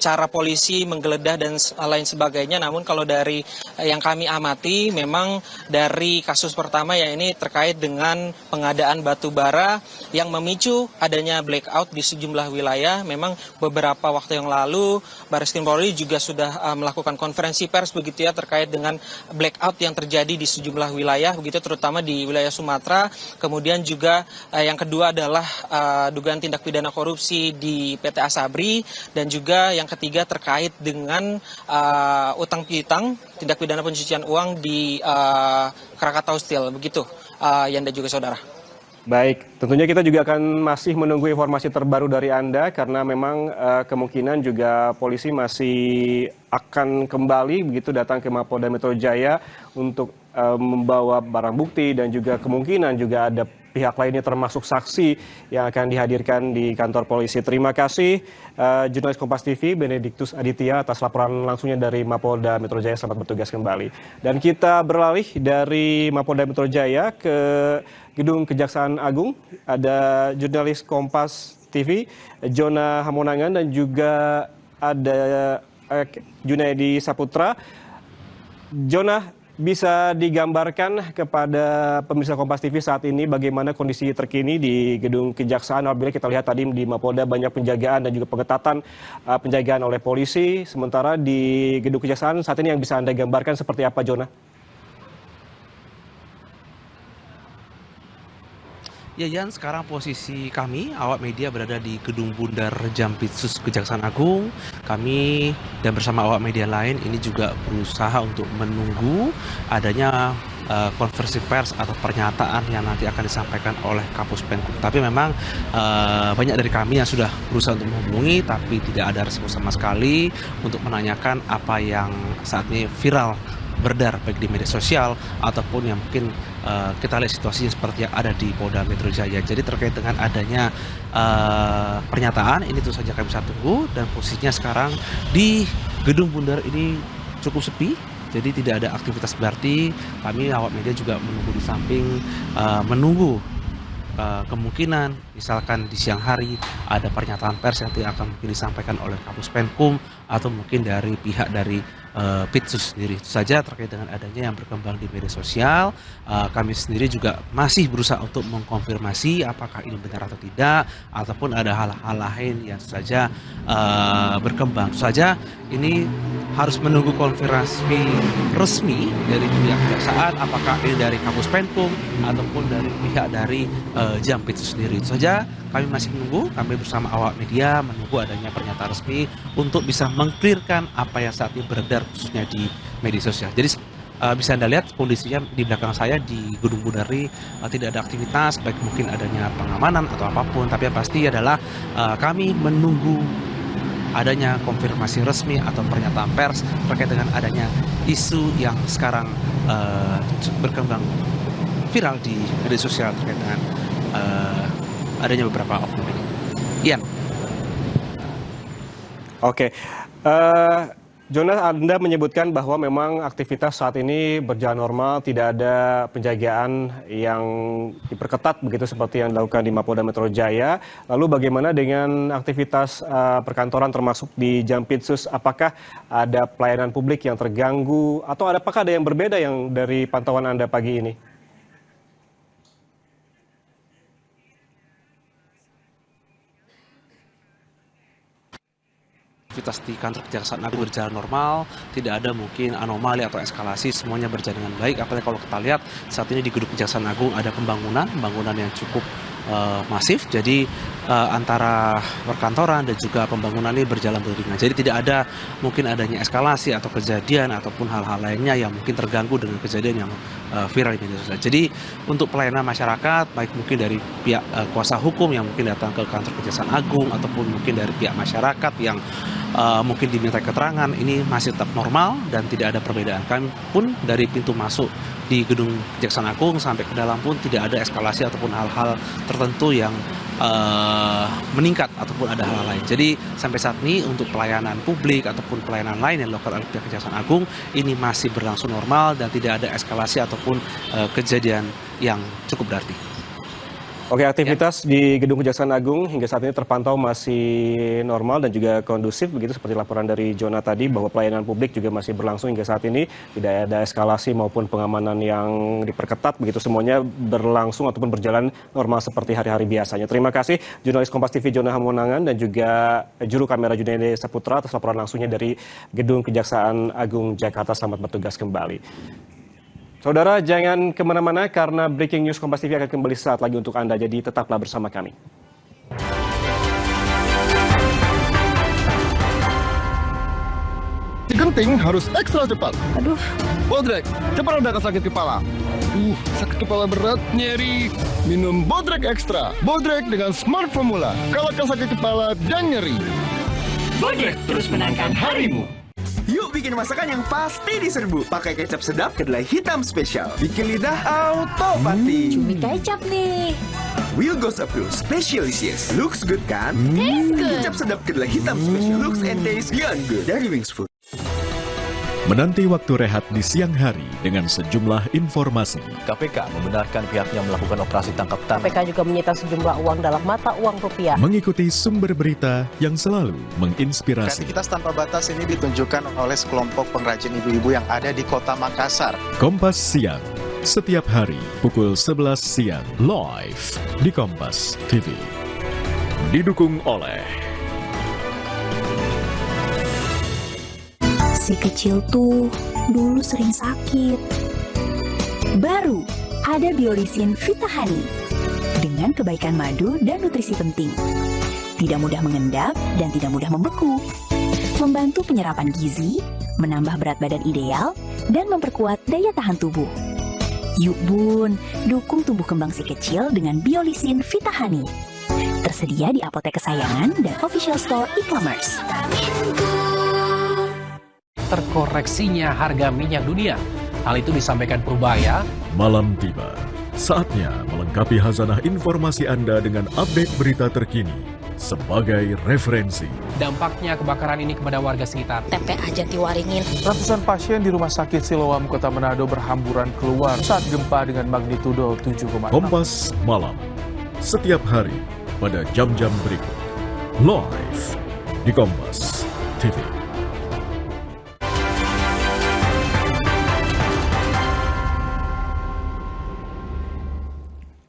cara polisi menggeledah dan lain sebagainya. Namun kalau dari yang kami amati, memang dari kasus pertama ya ini terkait dengan pengadaan batu bara yang memicu adanya blackout di sejumlah wilayah. Memang beberapa waktu yang lalu Barreskrim Polri juga sudah melakukan konferensi pers begitu ya terkait dengan blackout yang terjadi di sejumlah wilayah begitu, terutama di wilayah Sumatera. Kemudian juga yang kedua adalah dugaan tindak pidana korupsi di PT Asabri, dan juga yang ketiga terkait dengan utang piutang tindak pidana pencucian uang di Krakatau Steel begitu, Yan dan juga saudara. Baik, tentunya kita juga akan masih menunggu informasi terbaru dari Anda karena memang kemungkinan juga polisi masih akan kembali begitu datang ke Mapolda Metro Jaya untuk membawa barang bukti, dan juga kemungkinan juga ada pihak lainnya termasuk saksi yang akan dihadirkan di kantor polisi. Terima kasih jurnalis Kompas TV Benediktus Aditya atas laporan langsungnya dari Mapolda Metro Jaya. Selamat bertugas kembali. Dan kita beralih dari Mapolda Metro Jaya ke Gedung Kejaksaan Agung. Ada jurnalis Kompas TV Jona Hamonangan dan juga ada Junaidi Saputra. Jona, bisa digambarkan kepada pemirsa Kompas TV saat ini bagaimana kondisi terkini di Gedung Kejaksaan? Apabila kita lihat tadi di Mapolda banyak penjagaan dan juga pengetatan penjagaan oleh polisi. Sementara di Gedung Kejaksaan saat ini yang bisa Anda gambarkan seperti apa, Jona? Ya, Yan, sekarang posisi kami, awak media, berada di Gedung Bundar Jampitsus Kejaksaan Agung. Kami dan bersama awak media lain ini juga berusaha untuk menunggu adanya konversi pers atau pernyataan yang nanti akan disampaikan oleh Kapus Penkum. Tapi memang banyak dari kami yang sudah berusaha untuk menghubungi, tapi tidak ada respon sama sekali untuk menanyakan apa yang saat ini viral beredar baik di media sosial ataupun yang mungkin kita lihat situasinya seperti yang ada di Polda Metro Jaya. Jadi terkait dengan adanya pernyataan ini tentu saja kami bisa tunggu, dan posisinya sekarang di Gedung Bundar ini cukup sepi. Jadi tidak ada aktivitas, berarti kami awak media juga menunggu di samping menunggu kemungkinan misalkan di siang hari ada pernyataan pers yang akan mungkin disampaikan oleh Kapus Penkum atau mungkin dari pihak dari Pitsus sendiri. Itu saja terkait dengan adanya yang berkembang di media sosial. Kami sendiri juga masih berusaha untuk mengkonfirmasi apakah ini benar atau tidak, ataupun ada hal-hal lain yang saja berkembang. Itu saja ini harus menunggu konfirmasi resmi dari pihak kejaksaan, apakah ini dari Kapus Penkum ataupun dari pihak dari Jampitsus sendiri. Itu saja, kami masih menunggu, kami bersama awak media menunggu adanya pernyataan resmi untuk bisa mengklirkan apa yang saat ini beredar khususnya di media sosial. Jadi bisa Anda lihat kondisinya di belakang saya di Gedung Bundari tidak ada aktivitas, baik mungkin adanya pengamanan atau apapun, tapi yang pasti adalah kami menunggu adanya konfirmasi resmi atau pernyataan pers terkait dengan adanya isu yang sekarang berkembang viral di media sosial terkait dengan adanya beberapa oknum ini. Ian. Oke, Jonas, Anda menyebutkan bahwa memang aktivitas saat ini berjalan normal, tidak ada penjagaan yang diperketat begitu seperti yang dilakukan di Mapolda Metro Jaya. Lalu bagaimana dengan aktivitas perkantoran termasuk di Jampitsus? Apakah ada pelayanan publik yang terganggu atau apakah ada yang berbeda yang dari pantauan Anda pagi ini? Aktivitas di kantor Kejaksaan Agung berjalan normal, tidak ada mungkin anomali atau eskalasi, semuanya berjalan dengan baik. Apalagi kalau kita lihat saat ini di Gedung Kejaksaan Agung ada pembangunan yang cukup masif, jadi antara perkantoran dan juga pembangunan ini berjalan beriringan. Jadi tidak ada mungkin adanya eskalasi atau kejadian ataupun hal-hal lainnya yang mungkin terganggu dengan kejadian yang viral di media sosial. Jadi untuk pelayanan masyarakat, baik mungkin dari pihak kuasa hukum yang mungkin datang ke kantor Kejaksaan Agung ataupun mungkin dari pihak masyarakat yang mungkin diminta keterangan, ini masih tetap normal dan tidak ada perbedaan. Kami pun dari pintu masuk di Gedung Kejaksaan Agung sampai ke dalam pun tidak ada eskalasi ataupun hal-hal tertentu yang meningkat ataupun ada hal lain. Jadi sampai saat ini untuk pelayanan publik ataupun pelayanan lain yang dilakukan oleh pihak Kejaksaan Agung ini masih berlangsung normal dan tidak ada eskalasi ataupun kejadian yang cukup berarti. Oke, aktivitas di Gedung Kejaksaan Agung hingga saat ini terpantau masih normal dan juga kondusif begitu seperti laporan dari Jona tadi bahwa pelayanan publik juga masih berlangsung hingga saat ini, tidak ada eskalasi maupun pengamanan yang diperketat begitu, semuanya berlangsung ataupun berjalan normal seperti hari-hari biasanya. Terima kasih jurnalis Kompas TV Jona Hamonangan dan juga juru kamera Junaidi Saputra atas laporan langsungnya dari Gedung Kejaksaan Agung Jakarta. Selamat bertugas kembali. Saudara, jangan kemana-mana karena Breaking News Kompas TV akan kembali saat lagi untuk Anda, jadi tetaplah bersama kami. Genting harus ekstra cepat. Aduh. Bodrek, cepat redakan sakit kepala. Sakit kepala berat, nyeri. Minum Bodrek Ekstra. Bodrek dengan Smart Formula. Kalahkan sakit kepala dan nyeri. Bodrek terus menangkan harimu. Yuk bikin masakan yang pasti diserbu. Pakai kecap sedap kedelai hitam spesial. Bikin lidah auto pati. Cumi kecap nih. Will Goes Approved Specialisius. Looks good kan? Taste good. Kecap sedap kedelai hitam spesial. Looks and taste beyond good. Dari Wings Food. Menanti waktu rehat di siang hari dengan sejumlah informasi. KPK membenarkan pihaknya melakukan operasi tangkap tangan. KPK juga menyita sejumlah uang dalam mata uang rupiah. Mengikuti sumber berita yang selalu menginspirasi. Kreativitas tanpa batas ini ditunjukkan oleh sekelompok pengrajin ibu-ibu yang ada di Kota Makassar. Kompas Siang, setiap hari pukul 11 siang, live di Kompas TV. Didukung oleh Si kecil tuh dulu sering sakit. Baru ada Biolisin Vitahani dengan kebaikan madu dan nutrisi penting. Tidak mudah mengendap dan tidak mudah membeku. Membantu penyerapan gizi, menambah berat badan ideal, dan memperkuat daya tahan tubuh. Yuk bun, dukung tumbuh kembang si kecil dengan Biolisin Vitahani. Tersedia di apotek kesayangan dan official store e-commerce. Terkoreksinya harga minyak dunia. Hal itu disampaikan Purbaya. Malam tiba, saatnya melengkapi khazanah informasi Anda dengan update berita terkini sebagai referensi. Dampaknya kebakaran ini kepada warga sekitar. TPA Jatiwaringin. Ratusan pasien di Rumah Sakit Siloam Kota Manado berhamburan keluar saat gempa dengan magnitudo 7,6. Kompas Malam, setiap hari pada jam-jam berikut. Live di Kompas TV.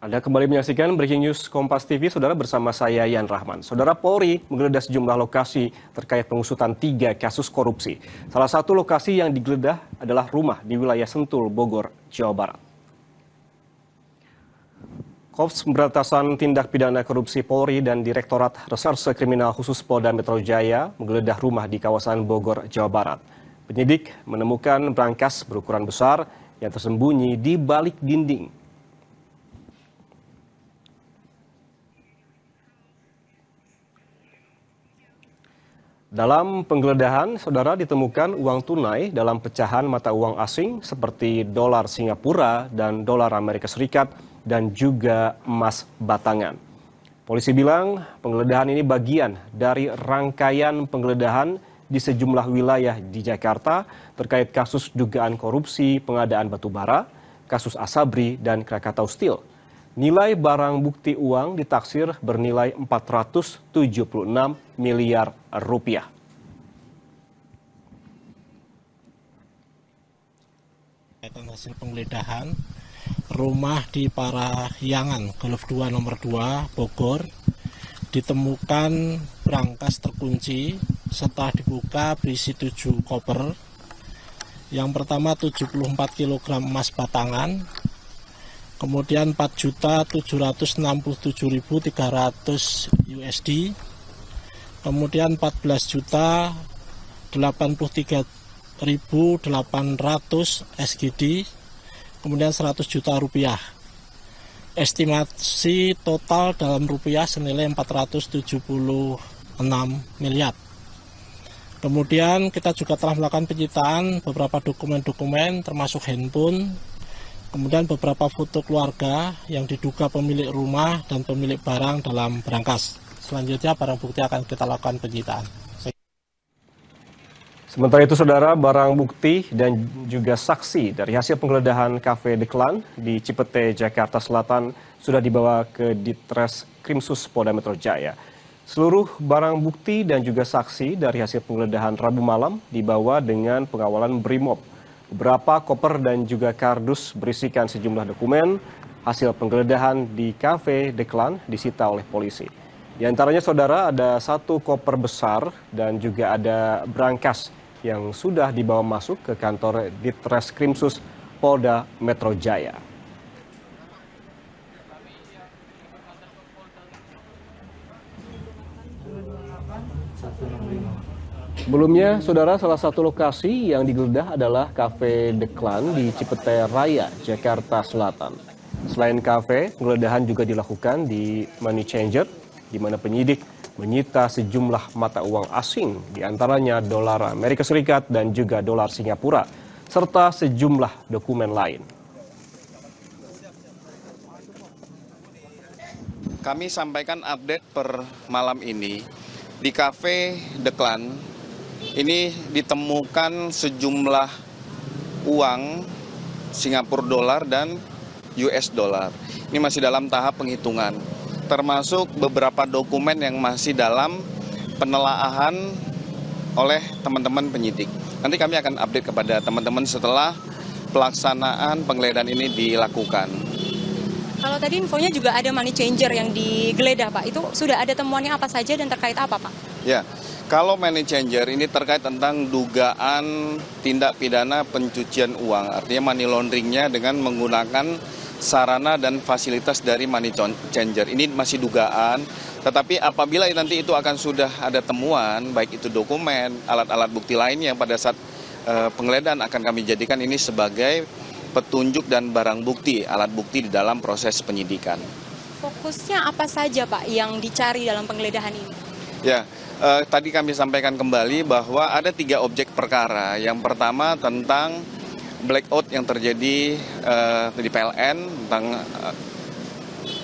Anda kembali menyaksikan Breaking News Kompas TV, Saudara, bersama saya Yan Rahman. Saudara, Polri menggeledah sejumlah lokasi terkait pengusutan 3 kasus korupsi. Salah satu lokasi yang digeledah adalah rumah di wilayah Sentul, Bogor, Jawa Barat. Korps Pemberantasan Tindak Pidana Korupsi Polri dan Direktorat Reserse Kriminal Khusus Polda Metro Jaya menggeledah rumah di kawasan Bogor, Jawa Barat. Penyidik menemukan brankas berukuran besar yang tersembunyi di balik dinding. Dalam penggeledahan, saudara, ditemukan uang tunai dalam pecahan mata uang asing seperti dolar Singapura dan dolar Amerika Serikat dan juga emas batangan. Polisi bilang penggeledahan ini bagian dari rangkaian penggeledahan di sejumlah wilayah di Jakarta terkait kasus dugaan korupsi pengadaan batubara, kasus Asabri dan Krakatau Steel. Nilai barang bukti uang ditaksir bernilai 476 miliar rupiah. Hasil penggeledahan rumah di Parahyangan, Golf 2 nomor 2, Bogor, ditemukan brankas terkunci. Setelah dibuka berisi 7 koper. Yang pertama 74 kg emas batangan, kemudian 4.767.300 USD, kemudian 14.083.800 SGD, kemudian 100 juta rupiah. Estimasi total dalam rupiah senilai 476 miliar. Kemudian kita juga telah melakukan penyitaan beberapa dokumen-dokumen termasuk handphone, kemudian beberapa foto keluarga yang diduga pemilik rumah dan pemilik barang dalam brankas. Selanjutnya barang bukti akan kita lakukan penyitaan. Sementara itu, saudara, barang bukti dan juga saksi dari hasil penggeledahan Cafe The Clan di Cipete, Jakarta Selatan sudah dibawa ke Ditres Krimsus Polda Metro Jaya. Seluruh barang bukti dan juga saksi dari hasil penggeledahan Rabu malam dibawa dengan pengawalan Brimob. Beberapa koper dan juga kardus berisikan sejumlah dokumen hasil penggeledahan di Cafe The Clan disita oleh polisi. Di antaranya, saudara, ada 1 koper besar dan juga ada brankas yang sudah dibawa masuk ke kantor Ditres Krimsus Polda Metro Jaya. Sebelumnya, saudara, salah satu lokasi yang digeledah adalah Cafe The Clan di Cipete Raya, Jakarta Selatan. Selain kafe, penggeledahan juga dilakukan di Money Changer, di mana penyidik menyita sejumlah mata uang asing, diantaranya dolar Amerika Serikat dan juga dolar Singapura, serta sejumlah dokumen lain. Kami sampaikan update per malam ini di Cafe The Clan. Ini ditemukan sejumlah uang Singapura dolar dan US dollar. Ini masih dalam tahap penghitungan, termasuk beberapa dokumen yang masih dalam penelaahan oleh teman-teman penyidik. Nanti kami akan update kepada teman-teman setelah pelaksanaan penggeledahan ini dilakukan. Kalau tadi infonya juga ada money changer yang digeledah, Pak. Itu sudah ada temuannya apa saja dan terkait apa, Pak? Ya, kalau money changer ini terkait tentang dugaan tindak pidana pencucian uang, artinya money launderingnya dengan menggunakan sarana dan fasilitas dari money changer. Ini masih dugaan, tetapi apabila nanti itu akan sudah ada temuan, baik itu dokumen, alat-alat bukti lainnya yang pada saat penggeledahan akan kami jadikan ini sebagai petunjuk dan barang bukti, alat bukti di dalam proses penyidikan. Fokusnya apa saja, Pak, yang dicari dalam penggeledahan ini? Ya, tadi kami sampaikan kembali bahwa ada 3 objek perkara. Yang pertama tentang blackout yang terjadi di PLN tentang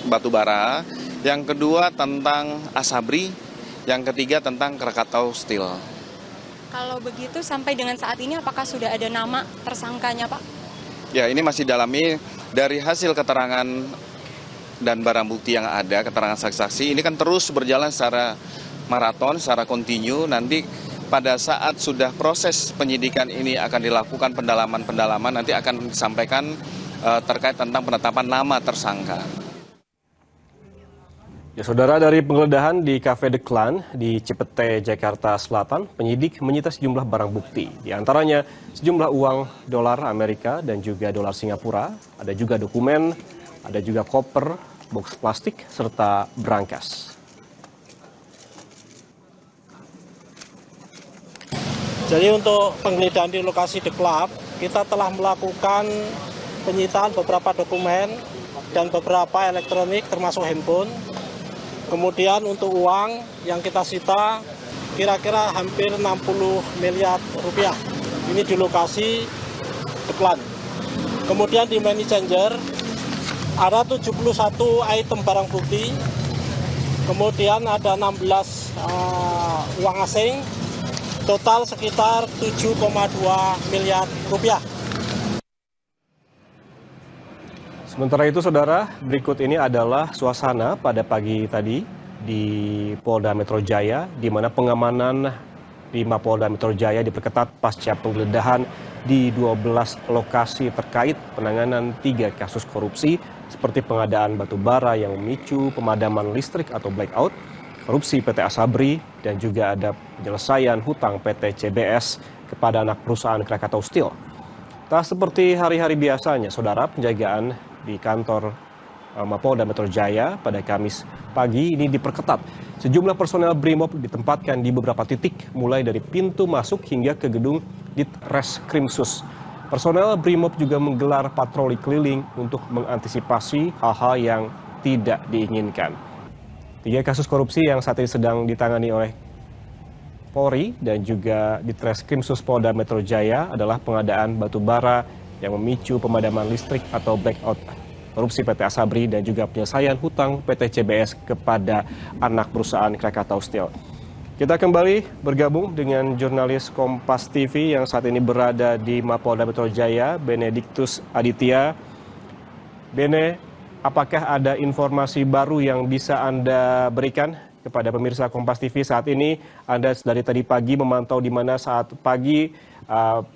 batubara. Yang kedua tentang Asabri. Yang ketiga tentang Krakatau Steel. Kalau begitu sampai dengan saat ini apakah sudah ada nama tersangkanya, Pak? Ya, ini masih dalami dari hasil keterangan dan barang bukti yang ada, keterangan saksi-saksi. Ini kan terus berjalan secara maraton, secara kontinu. Nanti pada saat sudah proses penyidikan ini akan dilakukan pendalaman-pendalaman, nanti akan disampaikan terkait tentang penetapan nama tersangka. Ya, saudara, dari penggeledahan di Cafe The Clan di Cipete, Jakarta Selatan, penyidik menyita sejumlah barang bukti. Di antaranya sejumlah uang dolar Amerika dan juga dolar Singapura, ada juga dokumen, ada juga koper, box plastik, serta brankas. Jadi untuk penggeledahan di lokasi The Club, kita telah melakukan penyitaan beberapa dokumen dan beberapa elektronik termasuk handphone. Kemudian untuk uang yang kita sita kira-kira hampir 60 miliar rupiah. Ini di lokasi The Club. Kemudian di money changer ada 71 item barang bukti. Kemudian ada 16 uang asing. Total sekitar 7,2 miliar rupiah. Sementara itu, Saudara, berikut ini adalah suasana pada pagi tadi di Polda Metro Jaya, di mana pengamanan di Mapolda Metro Jaya diperketat pasca penggeledahan di 12 lokasi terkait penanganan 3 kasus korupsi seperti pengadaan batu bara yang memicu pemadaman listrik atau blackout, korupsi PT Asabri, dan juga ada penyelesaian hutang PT CBS kepada anak perusahaan Krakatau Steel. Tak seperti hari-hari biasanya, Saudara, penjagaan di kantor Mapolda Metro Jaya pada Kamis pagi ini diperketat. Sejumlah personel BRIMOB ditempatkan di beberapa titik, mulai dari pintu masuk hingga ke gedung Ditreskrimsus. Personel BRIMOB juga menggelar patroli keliling untuk mengantisipasi hal-hal yang tidak diinginkan. 3 kasus korupsi yang saat ini sedang ditangani oleh Polri dan juga Ditreskrimsus Polda Metro Jaya adalah pengadaan batu bara yang memicu pemadaman listrik atau blackout, korupsi PT Asabri, dan juga penyelesaian hutang PT CBS kepada anak perusahaan Krakatau Steel. Kita kembali bergabung dengan jurnalis Kompas TV yang saat ini berada di Mapolda Metro Jaya, Benediktus Aditya. Bene, apakah ada informasi baru yang bisa Anda berikan kepada pemirsa Kompas TV saat ini? Anda dari tadi pagi memantau di mana saat pagi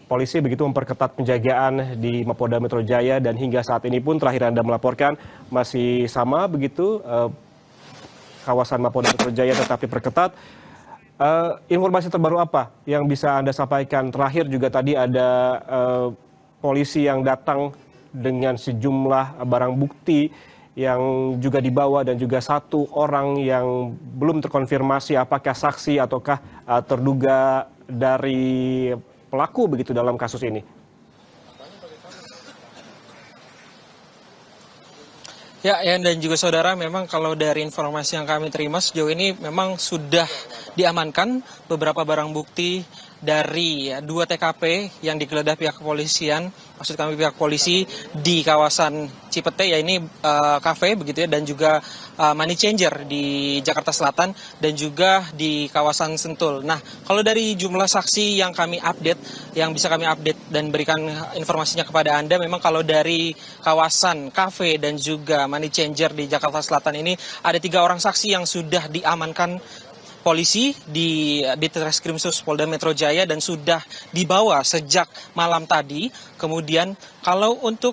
polisi begitu memperketat penjagaan di Mapolda Metro Jaya, dan hingga saat ini pun terakhir Anda melaporkan masih sama begitu, kawasan Mapolda Metro Jaya tetap diperketat. Informasi terbaru apa yang bisa Anda sampaikan? Terakhir juga tadi ada polisi yang datang dengan sejumlah barang bukti yang juga dibawa, dan juga 1 orang yang belum terkonfirmasi apakah saksi ataukah terduga dari pelaku begitu dalam kasus ini. Ya, dan juga Saudara, memang kalau dari informasi yang kami terima sejauh ini memang sudah diamankan beberapa barang bukti dari 2 TKP yang digeledah pihak kepolisian, maksud kami pihak polisi di kawasan Cipete, ya ini kafe begitu ya, dan juga money changer di Jakarta Selatan dan juga di kawasan Sentul. Nah, kalau dari jumlah saksi yang kami update, yang bisa kami update dan berikan informasinya kepada Anda, memang kalau dari kawasan kafe dan juga money changer di Jakarta Selatan ini ada 3 orang saksi yang sudah diamankan polisi di Ditreskrimsus Polda Metro Jaya dan sudah dibawa sejak malam tadi. Kemudian kalau untuk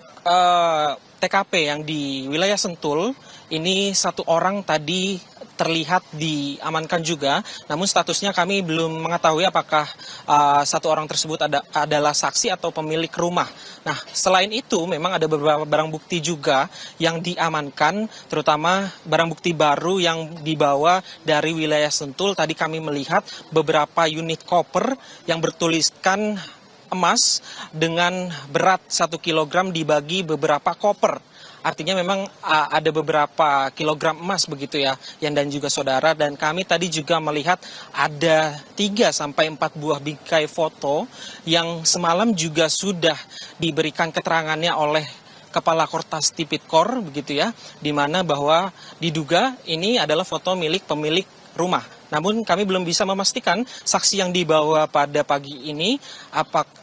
TKP yang di wilayah Sentul, ini 1 orang tadi terlihat diamankan juga, namun statusnya kami belum mengetahui apakah 1 orang tersebut adalah saksi atau pemilik rumah. Nah, selain itu memang ada beberapa barang bukti juga yang diamankan, terutama barang bukti baru yang dibawa dari wilayah Sentul. Tadi kami melihat beberapa unit koper yang bertuliskan emas dengan berat 1 kilogram dibagi beberapa koper. Artinya memang ada beberapa kilogram emas begitu ya, Yan dan juga Saudara. Dan kami tadi juga melihat ada 3-4 buah bingkai foto yang semalam juga sudah diberikan keterangannya oleh Kepala Kortas Tipikor begitu ya, di mana bahwa diduga ini adalah foto milik pemilik rumah. Namun kami belum bisa memastikan saksi yang dibawa pada pagi ini,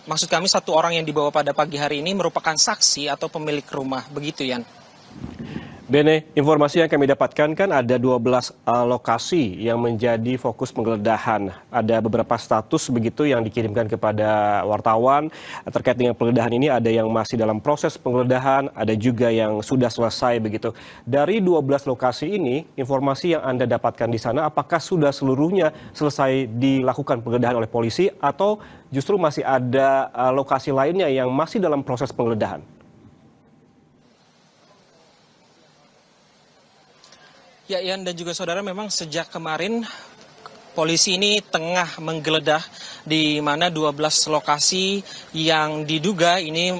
maksud kami 1 orang yang dibawa pada pagi hari ini merupakan saksi atau pemilik rumah, begitu Yan. Bene, informasi yang kami dapatkan kan ada 12 lokasi yang menjadi fokus penggeledahan. Ada beberapa status begitu yang dikirimkan kepada wartawan terkait dengan penggeledahan ini. Ada yang masih dalam proses penggeledahan, ada juga yang sudah selesai begitu. Dari 12 lokasi ini, informasi yang Anda dapatkan di sana apakah sudah seluruhnya selesai dilakukan penggeledahan oleh polisi atau justru masih ada lokasi lainnya yang masih dalam proses penggeledahan? Ya, Ian dan juga Saudara, memang sejak kemarin polisi ini tengah menggeledah di mana 12 lokasi yang diduga ini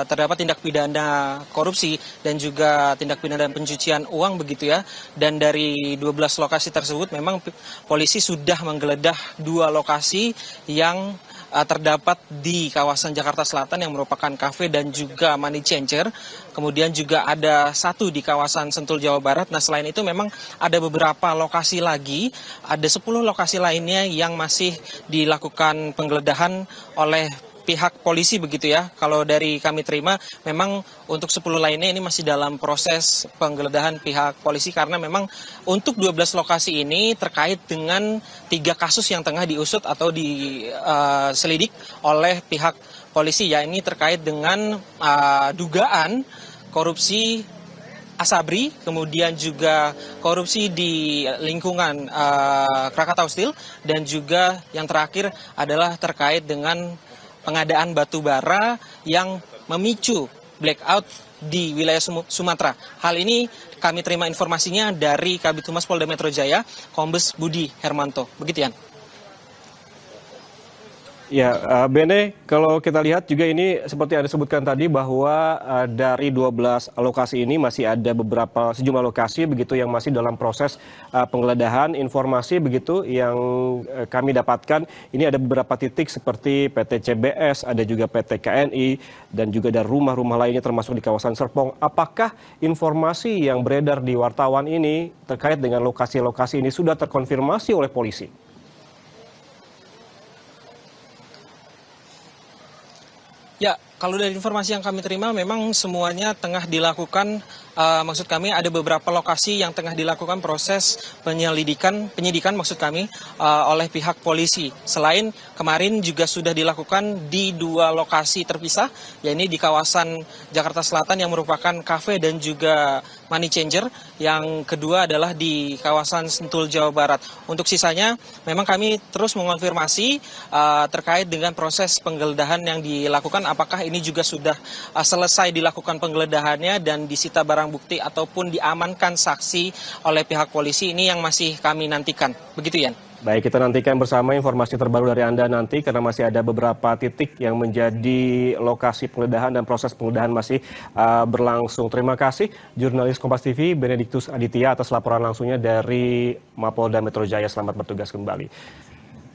terdapat tindak pidana korupsi dan juga tindak pidana pencucian uang begitu ya. Dan dari 12 lokasi tersebut memang polisi sudah menggeledah 2 lokasi yang terdapat di kawasan Jakarta Selatan yang merupakan kafe dan juga money changer. Kemudian juga ada 1 di kawasan Sentul, Jawa Barat. Nah, selain itu memang ada beberapa lokasi lagi, ada 10 lokasi lainnya yang masih dilakukan penggeledahan oleh pihak polisi begitu ya. Kalau dari kami terima memang untuk 10 lainnya ini masih dalam proses penggeledahan pihak polisi karena memang untuk 12 lokasi ini terkait dengan 3 kasus yang tengah diusut atau diselidik oleh pihak polisi, ya ini terkait dengan dugaan korupsi Asabri, kemudian juga korupsi di lingkungan Krakatau Steel, dan juga yang terakhir adalah terkait dengan pengadaan batu bara yang memicu blackout di wilayah Sumatera. Hal ini kami terima informasinya dari Kabid Humas Polda Metro Jaya, Kombes Budi Hermanto. Begitu, Yan. Ya, Bene, kalau kita lihat juga ini seperti Anda sebutkan tadi bahwa dari 12 lokasi ini masih ada sejumlah lokasi begitu yang masih dalam proses penggeledahan. Informasi begitu yang kami dapatkan, ini ada beberapa titik seperti PT CBS, ada juga PT KNI, dan juga ada rumah-rumah lainnya termasuk di kawasan Serpong. Apakah informasi yang beredar di wartawan ini terkait dengan lokasi-lokasi ini sudah terkonfirmasi oleh polisi? Ya, kalau dari informasi yang kami terima memang semuanya tengah dilakukan, maksud kami ada beberapa lokasi yang tengah dilakukan proses penyidikan maksud kami oleh pihak polisi. Selain kemarin juga sudah dilakukan di 2 lokasi terpisah, yaitu di kawasan Jakarta Selatan yang merupakan kafe dan juga money changer. Yang kedua adalah di kawasan Sentul, Jawa Barat. Untuk sisanya memang kami terus mengonfirmasi terkait dengan proses penggeledahan yang dilakukan, apakah ini juga sudah selesai dilakukan penggeledahannya dan disita barang bukti ataupun diamankan saksi oleh pihak polisi, ini yang masih kami nantikan. Begitu, Yan. Baik, kita nantikan bersama informasi terbaru dari Anda nanti karena masih ada beberapa titik yang menjadi lokasi penggeledahan dan proses penggeledahan masih berlangsung. Terima kasih jurnalis Kompas TV Benediktus Aditya atas laporan langsungnya dari Mapolda Metro Jaya. Selamat bertugas kembali.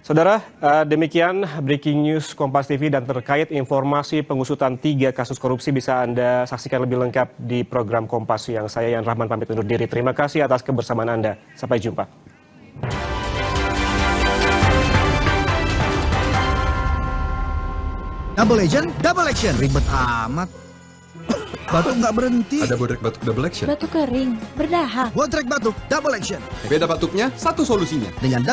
Saudara, demikian breaking news Kompas TV, dan terkait informasi pengusutan 3 kasus korupsi bisa Anda saksikan lebih lengkap di program Kompas Siang. Saya Yan Rahman pamit undur diri. Terima kasih atas kebersamaan Anda. Sampai jumpa. Double agent, double action. Ribet amat. Batuk nggak berhenti. Ada bodrek batuk double action. Batuk kering, berdahak. Bodrek batuk, double action. Beda batuknya, satu solusinya. Dengan